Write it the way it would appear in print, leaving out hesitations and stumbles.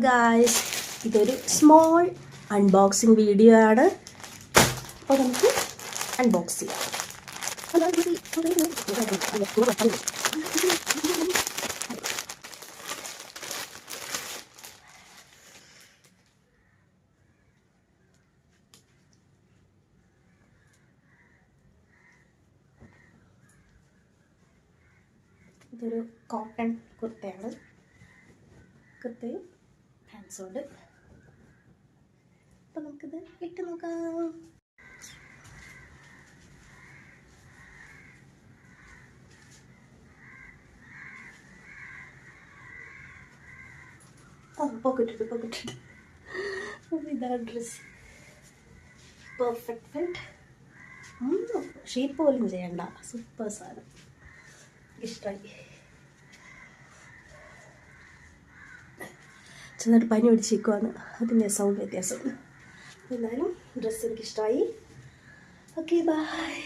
Guys, ഇതൊരു small unboxing video ആണ്. അപ്പോൾ നമുക്ക് അൺബോക്സ് ചെയ്യാം. ഇതൊരു കോട്ടൺ കുർത്തയാണ്. കുർത്തയും ഹാൻഡ്സുണ്ട്. അപ്പം നമുക്കിത് ഇട്ട് നോക്കാം. പോക്കറ്റ് ഇതാണ് ഡ്രസ്. Perfect fit. ഷേപ്പ് പോലും ചെയ്യണ്ട. സൂപ്പർ സാധനം, ഇഷ്ടമായി. ചെന്നിട്ട് പനി പിടിച്ചേക്കുവാണ്, അതിൻ്റെ സൗണ്ട് വ്യത്യാസമാണ്. എന്നാലും ഡ്രസ്സ് എനിക്കിഷ്ടമായി. Okay, by.